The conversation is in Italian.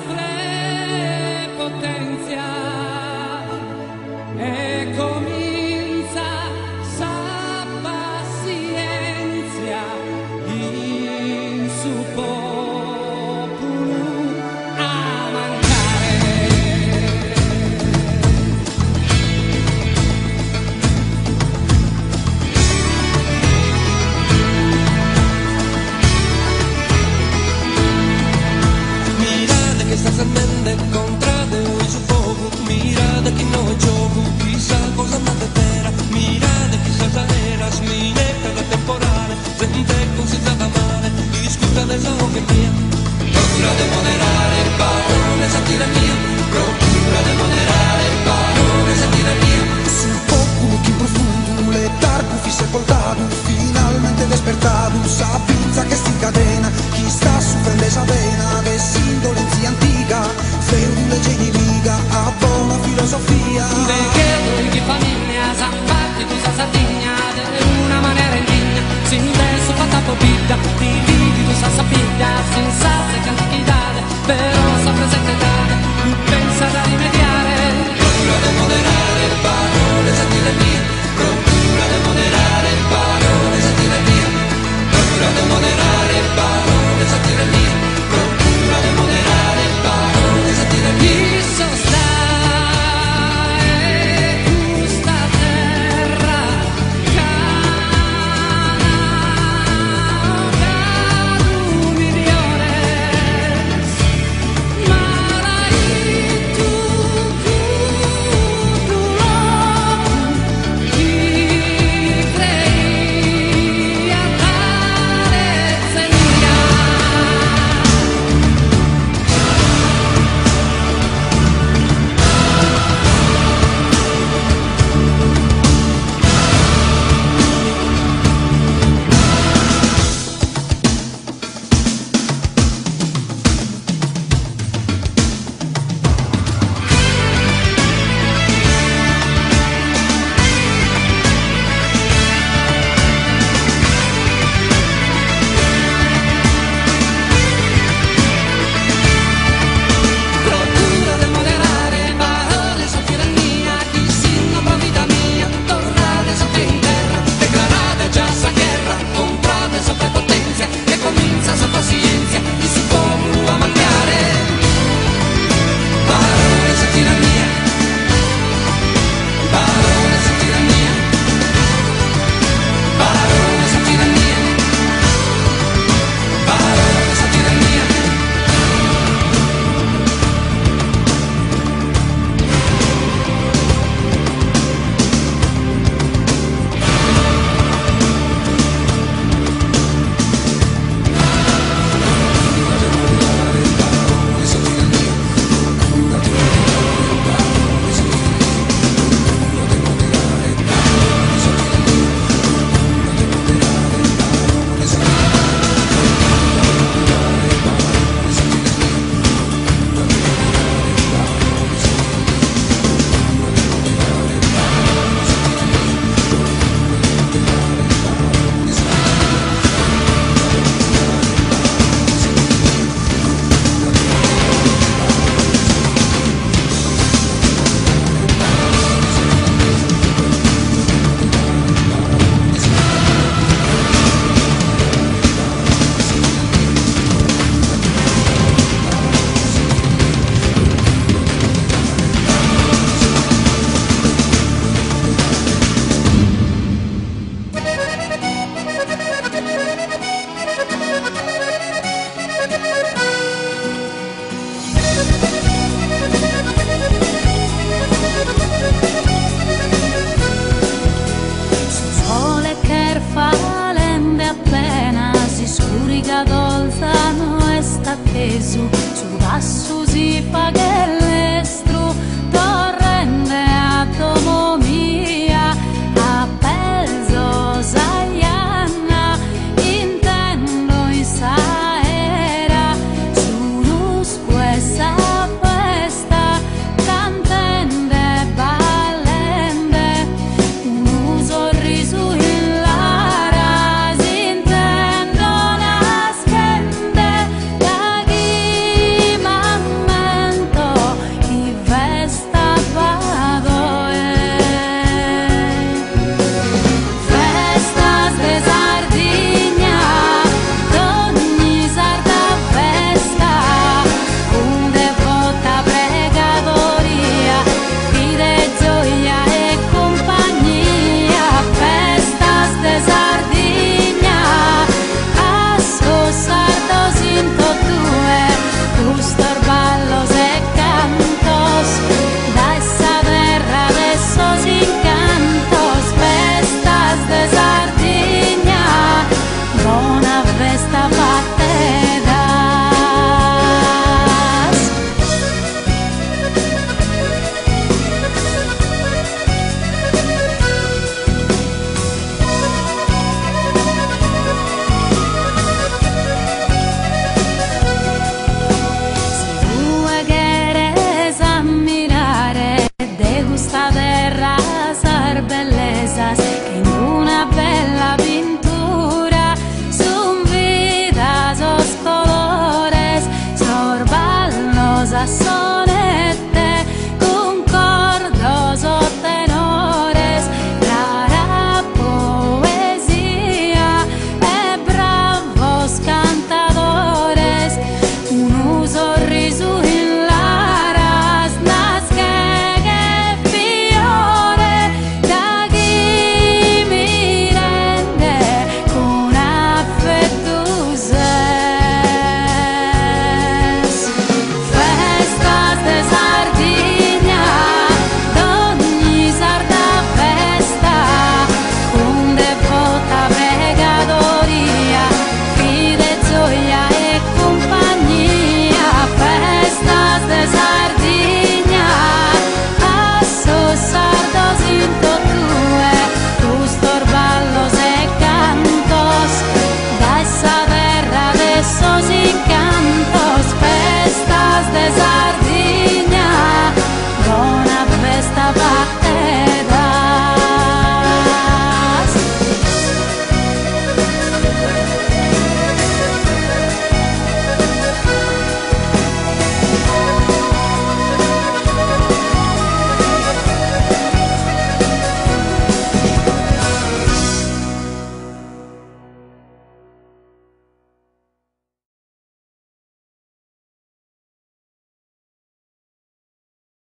prepotenzia e comincia sa pazienza in su popolo a mancare. Mirada que estás en mente contra de hoy su poco. Mirada que no gioco, chissà cosa andate vera. Mirada che salsa eras, minetta da temporale. Gente considerata male, discuta della che mia. Procura de moderare il parole, esa tirannia. Procura de moderare il parole, esa tirannia. Sul popolo que profundo, letargo fui sepoltado, finalmente despertado, sabienza que se encadena, que está sufriendo esa vena de indolencia antiga, fue un casa sonette, concordos o tenores, rara poesía e bravos cantadores, un sorriso in laras, nas che fiore, da chi mi rende con affettus. Festas de Sardigna, d'ogni sarda festa, con devota pregadoria, fide, gioia e compagnia. Festas de Sardigna, passo sardos in totue, custor ballos e cantos, da esa terra de esos encantos. Festas de Sardigna.